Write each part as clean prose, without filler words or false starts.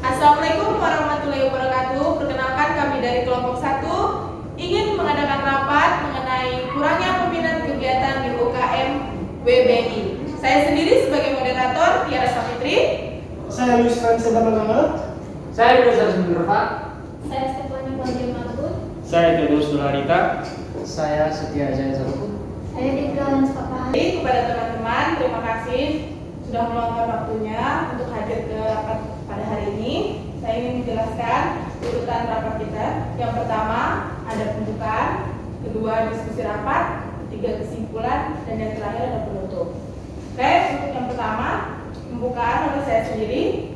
Assalamualaikum warahmatullahi wabarakatuh. Perkenalkan, kami dari kelompok 1 ingin mengadakan rapat mengenai kurangnya peminat kegiatan di UKM WBI. Saya sendiri sebagai moderator, Tiara Safitri. Saya Luis Franseda Manangel. Saya Yusuf Sumberfa. Saya Stefani Wajah Magun. Saya Teodorus Dularita. Saya Setia Jaya Sarku. Saya Dibra Papa. Jadi kepada teman-teman, terima kasih sudah meluangkan waktunya untuk hadir ke rapat pada hari ini. Saya ingin menjelaskan urutan rapat kita. Yang pertama ada pembukaan, kedua diskusi rapat, ketiga kesimpulan, dan yang terakhir ada penutup. Oke, untuk yang pertama pembukaan oleh saya sendiri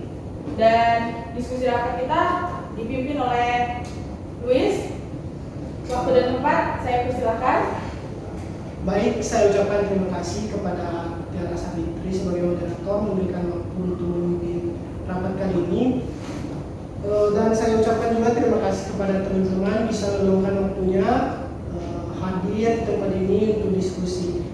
dan diskusi rapat kita dipimpin oleh Luis. Waktu dan tempat saya persilakan. Baik, saya ucapkan terima kasih kepada Tiara Safitri sebagai moderator memberikan waktu untuk memimpin rapat kali ini. Dan saya ucapkan juga terima kasih kepada teman-teman bisa meluangkan waktunya hadir di tempat ini untuk diskusi.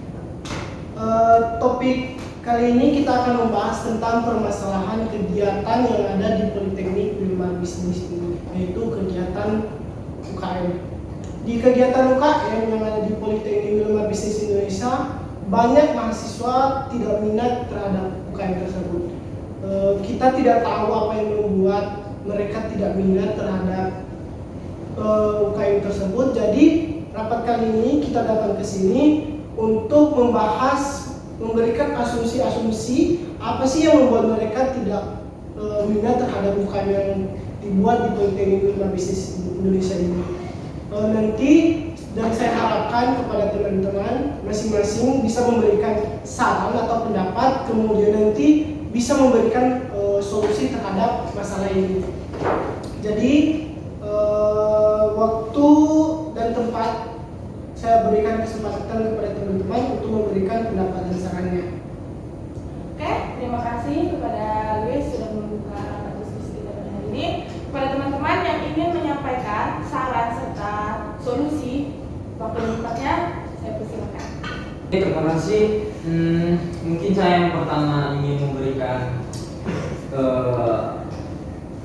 Topik kali ini kita akan membahas tentang permasalahan kegiatan yang ada di Politeknik Wilmar Bisnis ini, yaitu kegiatan UKM. Di kegiatan UKM yang ada di Politeknik Wilmar Bisnis Indonesia, banyak mahasiswa tidak minat terhadap UKM tersebut. Kita tidak tahu apa yang membuat mereka tidak minat terhadap UKM tersebut. Jadi rapat kali ini kita datang ke sini untuk memberikan asumsi-asumsi apa sih yang membuat mereka tidak minat terhadap UKM yang dibuat di Politeknik Wilmar Bisnis Indonesia ini. Nanti dan saya harapkan kepada teman-teman masing-masing bisa memberikan saran atau pendapat, kemudian nanti bisa memberikan solusi terhadap masalah ini. Jadi waktu dan tempat saya berikan kesempatan kepada teman-teman untuk memberikan pendapat dan sarannya. Oke, terima kasih kepada Luis sudah membuka rapat diskusi kita pada hari ini. Kepada teman-teman yang ingin menyampaikan saran serta solusi, waktu dan tempatnya saya persilakan. Terima kasih. Mungkin saya yang pertama ingin memberikan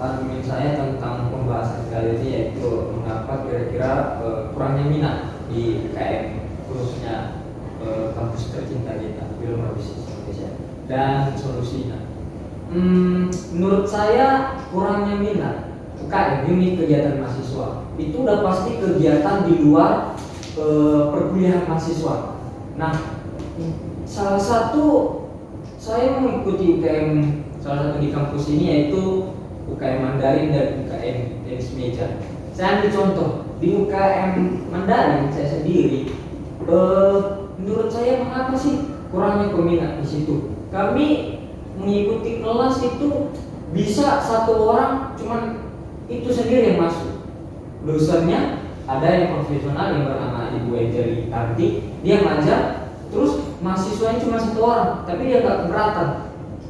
argumen saya tentang pembahasan kali ini, yaitu mengapa kira-kira kurangnya minat di UKM, khususnya kampus tercinta kita, Wilmar Bisnis Indonesia, dan solusinya. Menurut saya kurangnya minat UKM, unit kegiatan mahasiswa, itu udah pasti kegiatan di luar perkuliahan mahasiswa. Nah, salah satu saya mengikuti UKM salah satu di kampus ini, yaitu UKM Mandarin dan UKM tenis meja. Saya ambil contoh di UKM Mandarin saya sendiri. Menurut saya mengapa sih kurangnya peminat di situ? Kami mengikuti kelas itu bisa satu orang cuman itu sendiri yang masuk. Dosennya ada yang profesional yang bernama Ibu Angeli Arti, dia ngajar, terus mahasiswanya cuma satu orang, tapi dia nggak keberatan.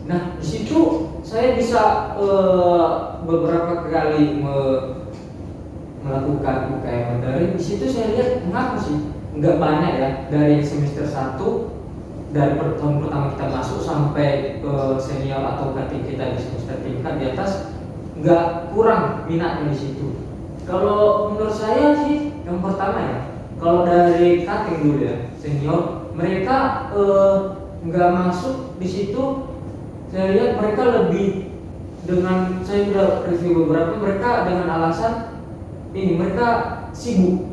Nah, di situ saya bisa beberapa kali melakukan UKM Mandarin. Di situ saya lihat mengapa sih nggak banyak ya, dari semester 1 dari tahun pertama kita masuk sampai senior atau kakak kita di semester tingkat di atas, nggak kurang minatnya di situ. Kalau menurut saya sih yang pertama ya, kalau dari cutting dulu ya, senior mereka nggak masuk di situ. Saya lihat mereka lebih dengan, saya sudah review beberapa, mereka dengan alasan ini mereka sibuk,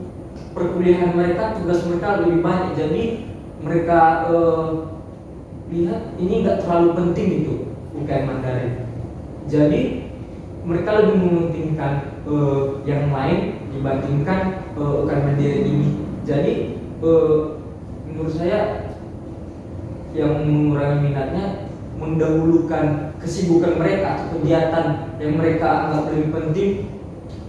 perkuliahan mereka, tugas mereka lebih banyak, jadi mereka lihat ini nggak terlalu penting itu UKM Mandarin. Jadi mereka lebih mementingkan yang lain dibandingkan UKM Mandarin ini. Jadi menurut saya yang mengurangi minatnya mendahulukan kesibukan mereka, kegiatan yang mereka anggap lebih penting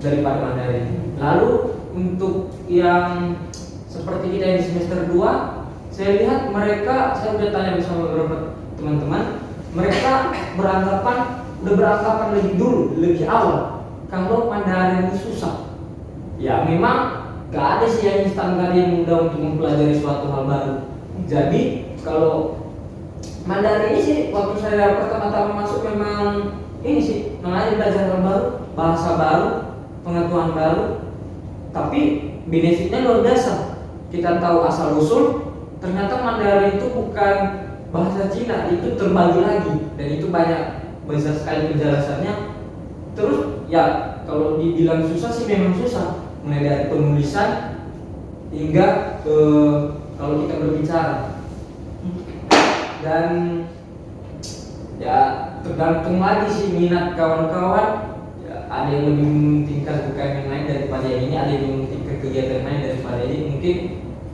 daripada Mandarin. Lalu untuk yang seperti kita di semester 2, saya lihat mereka, saya udah tanya bersama beberapa teman-teman, mereka udah beranggapan lebih dulu, lebih awal kalau Mandarin itu susah. Ya memang gak ada sih yang instan, gak ada yang mudah untuk mempelajari suatu hal baru. Jadi kalau Mandarin ini sih waktu saya pertama-tama masuk memang ini sih namanya belajar hal baru, bahasa baru, pengetahuan baru, tapi benefitnya luar biasa. Kita tahu asal usul, ternyata Mandarin itu bukan bahasa Cina, itu terbagi lagi dan itu besar sekali penjelasannya. Terus ya kalau dibilang susah sih memang susah, mulai dari penulisan hingga kalau kita berbicara, dan ya tergantung lagi sih minat kawan-kawan. Ya, ada yang lebih mementingkan UKM yang lain daripada yang ini, ada yang mementingkan kegiatan lain daripada ini. Mungkin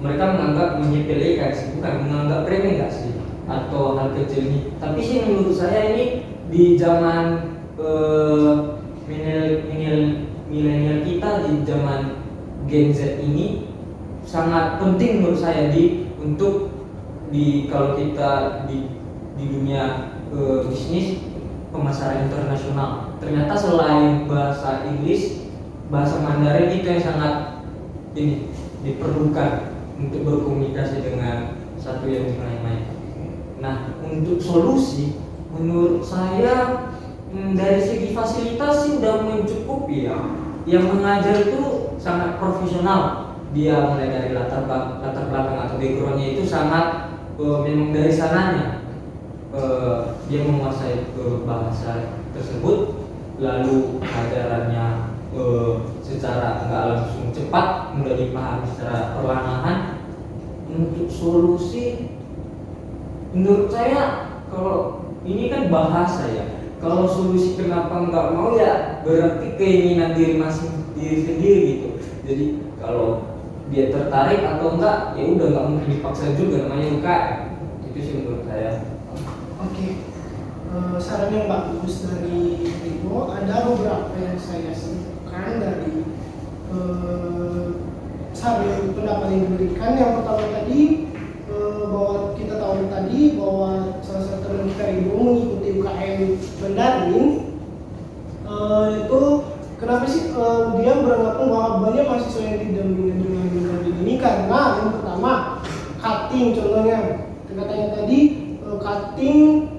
mereka menganggap menyepelekan sih, bukan menganggap remeh nggak sih atau hal kecil ini. Tapi sih menurut saya ini di zaman milenial kita, di zaman Gen Z ini sangat penting menurut saya kalau kita di dunia bisnis pemasaran internasional. Ternyata selain bahasa Inggris, bahasa Mandarin itu yang sangat diperlukan untuk berkomunikasi dengan satu yang lain. Nah, untuk solusi menurut saya dari segi fasilitas sih udah mencukupi ya. Yang mengajar itu sangat profesional. Dia mulai dari latar belakang atau backgroundnya itu sangat memang dari sananya. Dia menguasai bahasa tersebut, lalu ajarannya secara nggak langsung cepat, mudah dipahami secara perlahan. Untuk solusi menurut saya, kalau ini kan bahasa ya, kalau solusi kenapa nggak mau ya berarti keinginan diri sendiri gitu. Jadi kalau dia tertarik atau enggak, ya udah nggak mungkin dipaksa juga, namanya UKM. Itu sih menurut saya. Oke. Saran yang bagus dari Rido. Ada beberapa yang saya simpulkan dari saran pendapat yang diberikan. Yang pertama tadi bahwa kita tahu tadi bahwa salah satu teman kita Rido mengikuti UKM Mandarin. Itu kenapa sih dia beranggapan bahwa banyak mahasiswa yang tidak minat dengan Mandarin ini? Karena yang pertama cutting, contohnya katanya tadi cutting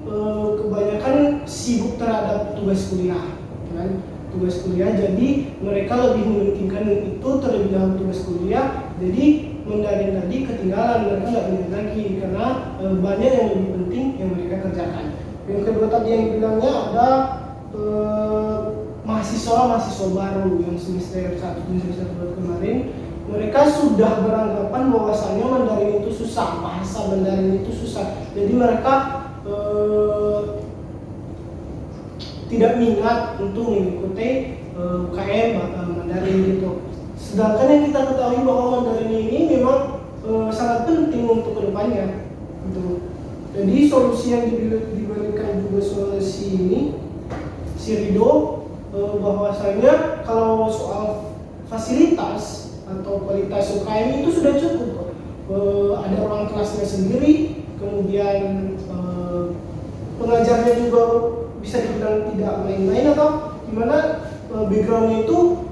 kebanyakan sibuk terhadap tugas kuliah, kan? Tugas kuliah, jadi mereka lebih mementingkan itu terlebih dahulu tugas kuliah. Jadi Mandarin tadi ketinggalan, mereka nggak minat lagi karena banyak yang lebih penting yang mereka kerjakan. Yang kedua tadi yang bilangnya ada mahasiswa baru yang semester 1 dan semester 2 kemarin, mereka sudah beranggapan bahwasannya Mandarin itu susah, bahasa Mandarin itu susah. Jadi mereka tidak minat untuk mengikuti UKM Mandarin gitu. Sedangkan yang kita ketahui bahwa Mandarin ini memang sangat penting untuk kedepannya gitu. Jadi solusi yang diberikan juga solusi ini si Rido bahwasanya kalau soal fasilitas atau kualitas UKM itu sudah cukup. Ada ruang kelasnya sendiri, kemudian pengajarnya juga bisa dibilang tidak main-main atau gimana, backgroundnya itu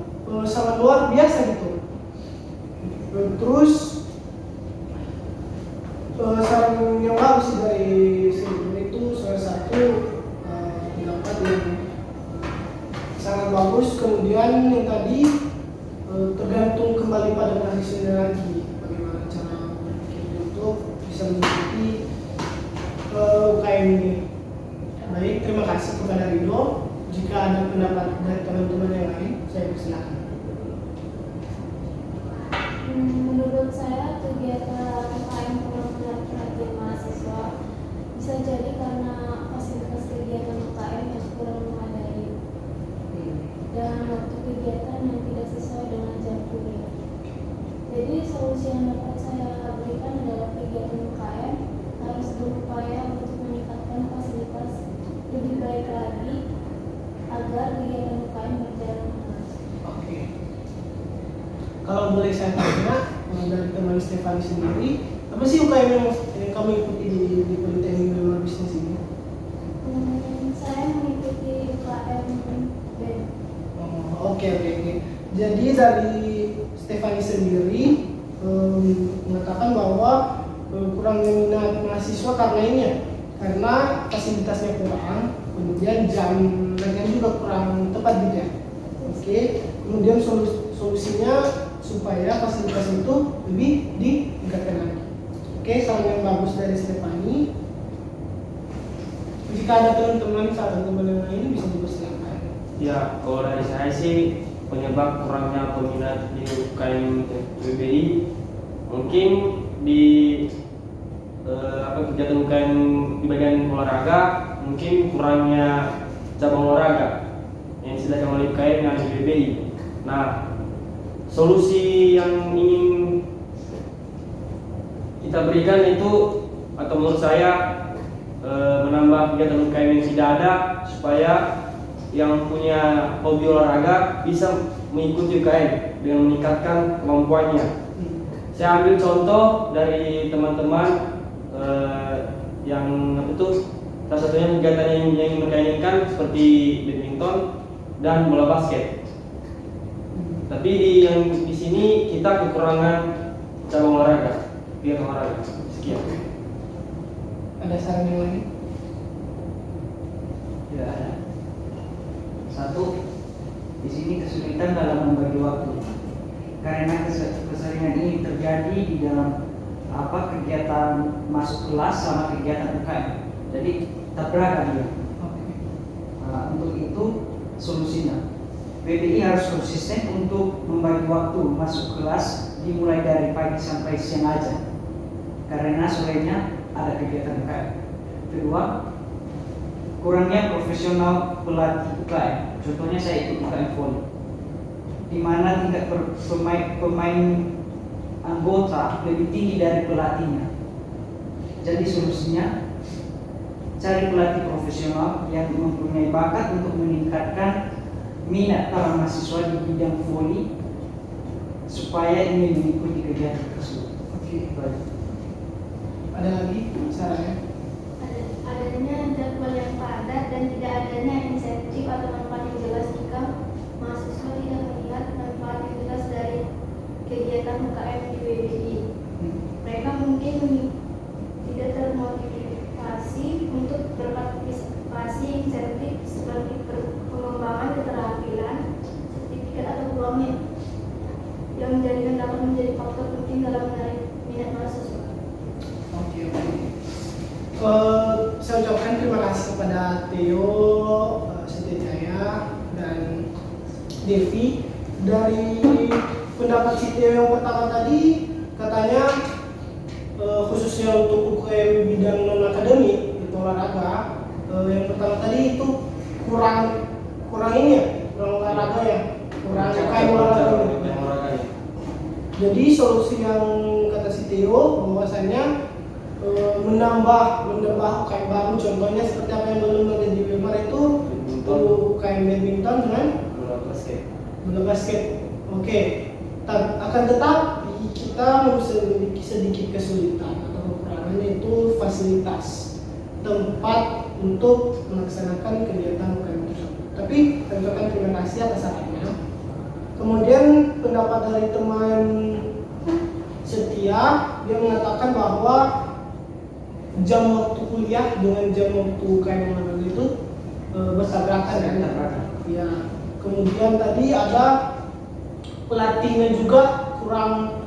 sangat luar biasa gitu. Terus saran yang bagus dari sini itu salah satu pendapat yang sangat bagus. Kemudian yang tadi tergantung kembali pada mahasiswa lagi bagaimana cara berpikir untuk bisa mengikuti UKM ini. Baik, terima kasih kepada Rido. Jika ada pendapat dari teman-teman yang lain, saya persilakan. Menurut saya kegiatan UKM perwakilan mahasiswa bisa jadi karena fasilitas kegiatan UKM yang kurang memadai dan waktu kegiatan yang tidak sesuai dengan jam kuliah. Jadi solusi yang dapat saya berikan adalah kegiatan UKM harus berupaya untuk meningkatkan fasilitas lebih baik lagi agar kegiatan UKM berjalan lancar. Oke. Kalau boleh saya tanya dari teman Stefani sendiri, apa sih UKM yang kamu ikuti di Politeknik Wilmar Bisnis ini? Saya mengikuti UKM BEM. Oke. Jadi dari Stefani sendiri mengatakan bahwa kurangnya minat mahasiswa karena ini ya, karena fasilitasnya kurang, kemudian jam latihan juga kurang tepat gitu ya. Oke, kemudian solusinya supaya fasilitas itu lebih ditingkatkan lagi. Oke, saran yang bagus dari Stefani. Jika ada teman-teman yang lain bisa dipersilakan. Ya, kalau dari saya sih penyebab kurangnya peminat di UKM PBI mungkin di kegiatan UKM di bagian olahraga, mungkin kurangnya cabang olahraga yang disediakan oleh UKM yang ada di PBI. Nah, solusi yang ingin kita berikan itu, atau menurut saya, menambah kegiatan UKM yang tidak ada supaya yang punya hobi olahraga bisa mengikuti UKM dengan meningkatkan kemampuannya. Saya ambil contoh dari teman-teman yang salah satunya kegiatan yang mereka inginkan seperti badminton dan bola basket. Tapi di sini kita kekurangan cabang olahraga, kegiatan olahraga. Sekian. Ada saran yang lain? Tidak ada. Satu, di sini kesulitan dalam membagi waktu, karena keseringan ini terjadi di dalam kegiatan masuk kelas sama kegiatan UKM, jadi tabrakan dia. Untuk itu solusinya, PBI harus konsisten untuk membagi waktu masuk kelas dimulai dari pagi sampai siang aja, karena sorenya ada kegiatan UKM. Kedua, kurangnya profesional pelatih UKM. Contohnya saya ikut UKM volley, di mana tingkat pemain anggota lebih tinggi dari pelatihnya. Jadi solusinya, cari pelatih profesional yang mempunyai bakat untuk meningkatkan minat para mahasiswa di bidang volley supaya ingin mengikuti kegiatan tersebut. Oke, baik. Ada lagi sarannya? Adanya jadwal yang padat dan tidak adanya insentif atau manfaat yang jelas jika mahasiswa tidak melihat manfaat yang jelas dari kegiatan UKM di PBI. Mereka mungkin tidak termotivasi untuk berpartisipasi insentif seperti pengembangan keterampilan, sertifikat atau uangnya yang dapat menjadi faktor penting dalam menarik minat mahasiswa. Oke. Saya ucapkan terima kasih kepada Theo, Setia dan Devi. Dari pendapat si Theo yang pertama tadi, katanya khususnya untuk UKM bidang non akademik itu olahraga, yang pertama tadi itu kurang ini ya, kurang olahraga ya, kurang UKM olahraga. Jadi solusi yang kata si Theo bahwasanya menambah UKM baru, contohnya seperti apa yang belum ada di Wilmar itu UKM badminton dengan bola basket. Oke. Akan tetapi kita memiliki sedikit kesulitan atau kekurangan, yaitu fasilitas tempat untuk melaksanakan kegiatan UKM tersebut. Tapi saya ucapkan terima kasih atas sarannya. Kemudian pendapat dari teman Setia, dia mengatakan bahwa jam waktu kuliah dengan jam waktu UKM itu bertabrakan kan? Ya. Kemudian tadi ada pelatihnya juga kurang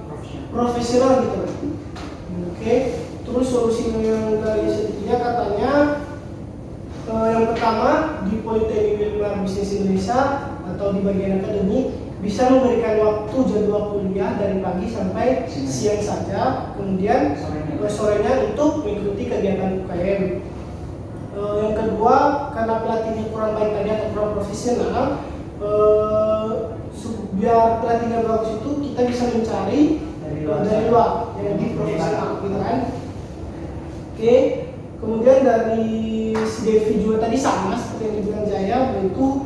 profesional gitu. Oke. Terus solusinya yang dari Setia katanya yang pertama di Politeknik Wilmar Bisnis Indonesia atau di bagian akademik bisa memberikan waktu jadwal kuliah dari pagi sampai siang saja, kemudian sorenya untuk mengikuti kegiatan UKM. Yang kedua, karena pelatihnya kurang baik tadi atau kurang profesional, biar pelatihnya bagus itu kita bisa mencari dari luar yang lebih profesional, gitu kan? Oke. Kemudian dari si Devi juga tadi sama seperti yang dibilang Jaya, yaitu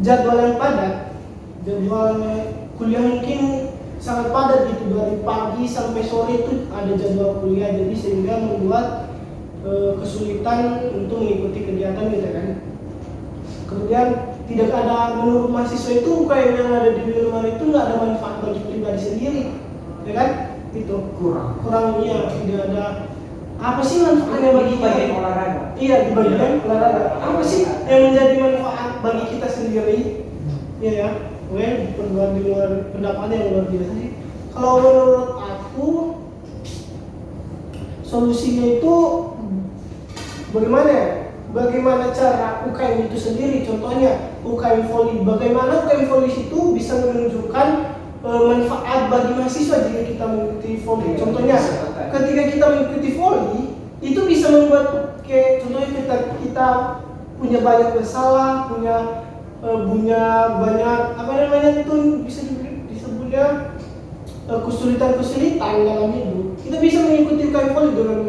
jadwal yang padat. Jadwal kuliah mungkin sangat padat gitu, dari pagi sampai sore itu ada jadwal kuliah, jadi sehingga membuat kesulitan untuk mengikuti kegiatan gitu kan. Kemudian tidak ada, menurut mahasiswa itu kayak yang ada di Wilmar itu nggak ada manfaat bagi pribadi sendiri, ya kan? Itu kurangnya tidak ada apa sih manfaatnya bagi Ini bagian kita? olahraga. Iya, di bagian olahraga. Apa sih yang menjadi manfaat bagi kita sendiri? Iya ya, perguruan di luar pendapat yang luar biasa sih. Kalau menurut aku solusinya itu bagaimana ya? Bagaimana cara UKM itu sendiri? Contohnya UKM Volley. Bagaimana UKM Volley itu bisa menunjukkan manfaat bagi mahasiswa jika kita mengikuti volley. Contohnya ketika kita mengikuti volley itu bisa membuat kayak contohnya kita punya banyak masalah, punya banyak apa namanya itu bisa disebutnya kesulitan dalam hidup. Kita bisa mengikuti UKM Volley dengan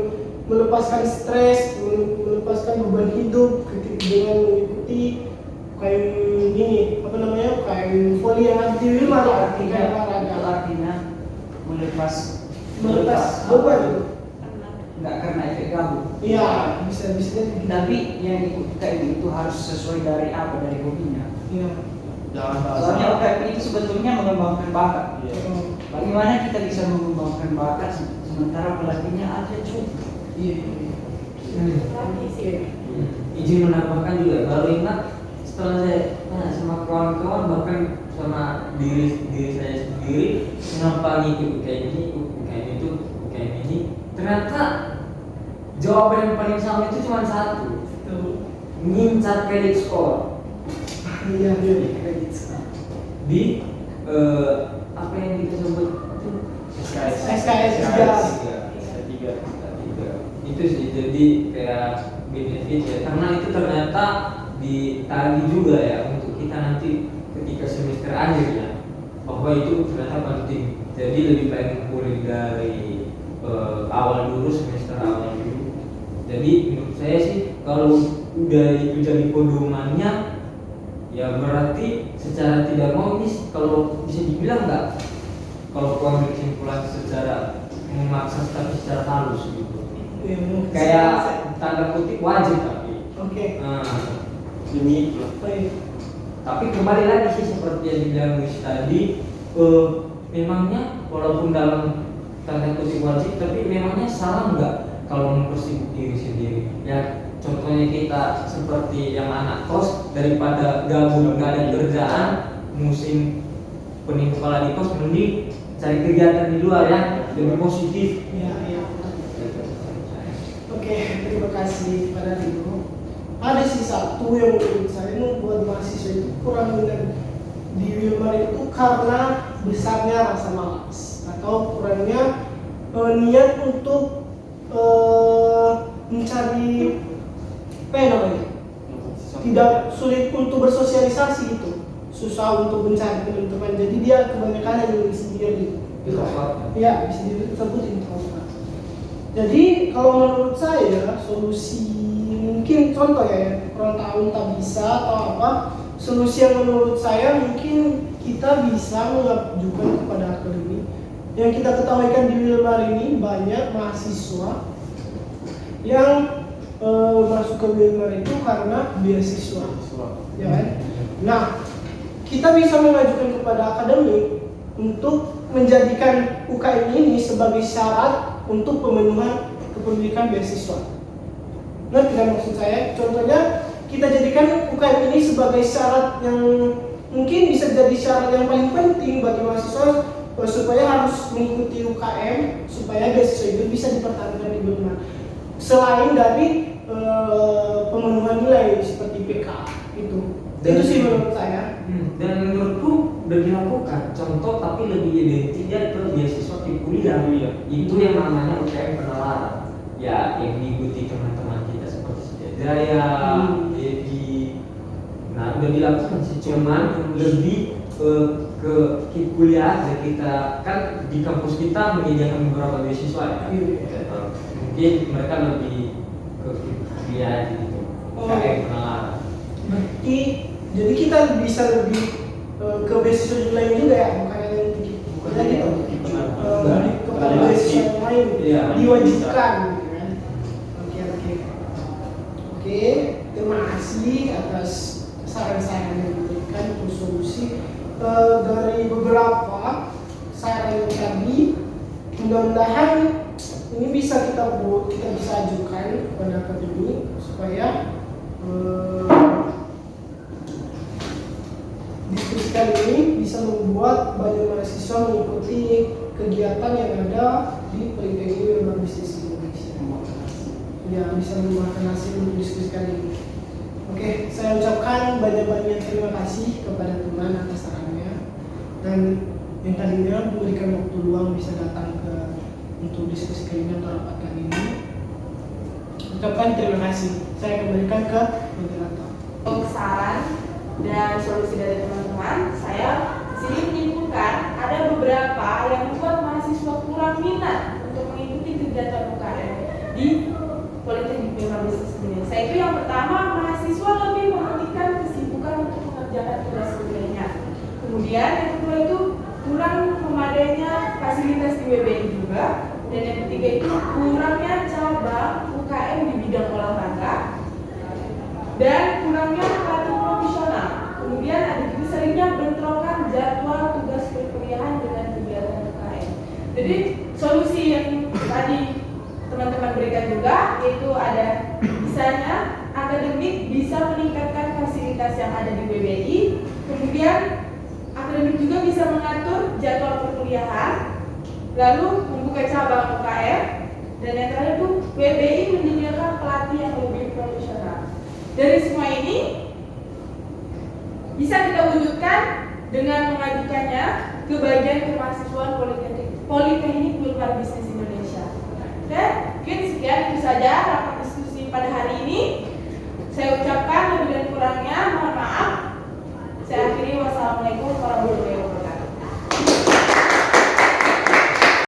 melepaskan stres, melepaskan beban hidup dengan mengikuti UKM ini apa namanya UKM Volley yang ada di Wilmar. Artinya melepas beban itu. Nggak karena efek gabung. Iya, bisa jadi. Tapi yang ikut UKM itu harus sesuai dari apa, dari hobinya. Iya. Jangan Soalnya UKM itu sebetulnya mengembangkan bakat. Iya. Bagaimana kita bisa mengembangkan bakat sementara pelatihnya aja cukup? Iya. Oke. Izin menambahkan juga, baru ingat setelah saya tanya sama kawan-kawan bahkan sama diri saya sendiri, kenapa ngikut UKM ini, ternyata jawaban yang paling sama itu cuma satu, ngincar credit score Iya. di apa yang kita sebut itu SKS 3. itu sih, jadi kayak benefit ya, karena itu ternyata ditagih juga ya untuk kita nanti ketika semester akhir ya, bahwa itu ternyata penting. Jadi lebih baik mulai dari awal dulu, semester awal dulu. Jadi menurut saya sih kalau udah itu jadi pedomannya, ya berarti secara tidak mau ini kalau bisa dibilang nggak, kalau aku ambil kesimpulan secara memaksa tapi secara halus gitu. Kayak tanda kutip wajib tapi. Oke. Nah, Demi tapi kembali lagi sih seperti yang dibilang Luis tadi, memangnya walaupun dalam tanda kutip wajib, tapi memangnya salah nggak kalau mempersibuk diri sendiri? Ya contohnya kita seperti yang anak kos, daripada gabung nggak ada kerjaan musim pening kepala di kos, mending cari kegiatan di luar ya lebih positif. Iya. Oke, terima kasih pada Rio. Ada sih satu yang menurut saya membuat mahasiswa itu kurang dengan di Wilmar itu karena besarnya rasa malas atau kurangnya niat untuk mencari apa ya namanya, tidak sulit untuk bersosialisasi gitu, susah untuk mencari teman-teman, jadi dia kebanyakan yang sendiri gitu. Ya, bisa disebut introvert. Jadi kalau menurut saya solusi mungkin contoh ya, kurang tahu tak bisa atau apa, solusi yang menurut saya mungkin kita bisa mengajukan kepada akademi. Yang kita ketahui kan di Wilmar ini banyak mahasiswa yang masuk ke Wilmar itu karena beasiswa, ya kan? Nah, kita bisa mengajukan kepada akademi untuk menjadikan UKM ini sebagai syarat untuk pemenuhan kepemilikan beasiswa. Ngerti kan maksud saya? Contohnya kita jadikan UKM ini sebagai syarat yang mungkin bisa jadi syarat yang paling penting bagi mahasiswa supaya harus mengikuti UKM supaya beasiswa itu bisa dipertahankan di Wilmar. Selain dari pemenuhan nilai seperti PK itu sih menurut saya. Dan menurutku udah dilakukan contoh, tapi lebih identik ke beasiswa di kuliah. Itu yang namanya UKM penalaran ya, yang diikuti teman-teman kita seperti Sejaya, Dedi. Nah udah dilakukan sih, cuman lebih ke kuliah aja. Kita kan di kampus kita menyediakan beberapa beasiswa ya. Mungkin mereka lebih ke kuliah gitu, UKM penalaran. Berarti jadi kita bisa lebih ke beasiswa lain juga ya, bukan yang kita gitu. Kepada beasiswa yang lain diwajibkan gitu kan. Oke, terima kasih atas saran-saran yang diberikan untuk solusi. Dari beberapa saran tadi, mudah-mudahan ini bisa kita bisa ajukan kepada akademik supaya diskusi kali ini bisa membuat banyak mahasiswa mengikuti kegiatan yang ada di Politeknik Wilmar Bisnis Indonesia. Ya, bisa membuahkan hasil untuk diskusi kali ini. Oke, saya ucapkan banyak-banyak terima kasih kepada teman atas sarannya, dan yang tadinya memberikan waktu luang bisa datang untuk diskusi kali ini atau rapat kali ini. Ucapkan terima kasih. Saya kembalikan ke moderator. Untuk saran dan solusi dari teman-teman, saya di sini menyimpulkan ada beberapa yang membuat mahasiswa kurang minat untuk mengikuti kegiatan UKM di Politeknik Wilmar Bisnis Indonesia. Itu yang pertama, mahasiswa lebih mementingkan kesibukan untuk mengerjakan tugas kuliahnya. Kemudian yang kedua itu kurang memadainya fasilitas di WBI juga. Dan yang ketiga itu kurangnya cabang UKM di bidang olahraga dan kurangnya pelatih profesional. Kemudian ada juga seringnya bentrokan jadwal tugas perkuliahan dengan kegiatan UKM. Jadi solusi yang tadi teman-teman berikan juga yaitu ada misalnya akademik bisa meningkatkan fasilitas yang ada di WBI, kemudian akademik juga bisa mengatur jadwal perkuliahan, lalu membuka cabang UKM, dan yang terakhir itu WBI menyediakan pelatih yang lebih profesional. Dari semua ini bisa kita wujudkan dengan mengajukannya ke bagian kemahasiswaan Politeknik Wilmar Bisnis Indonesia. Oke, mungkin sekian itu saja rapat diskusi pada hari ini. Saya ucapkan lebih dan kurangnya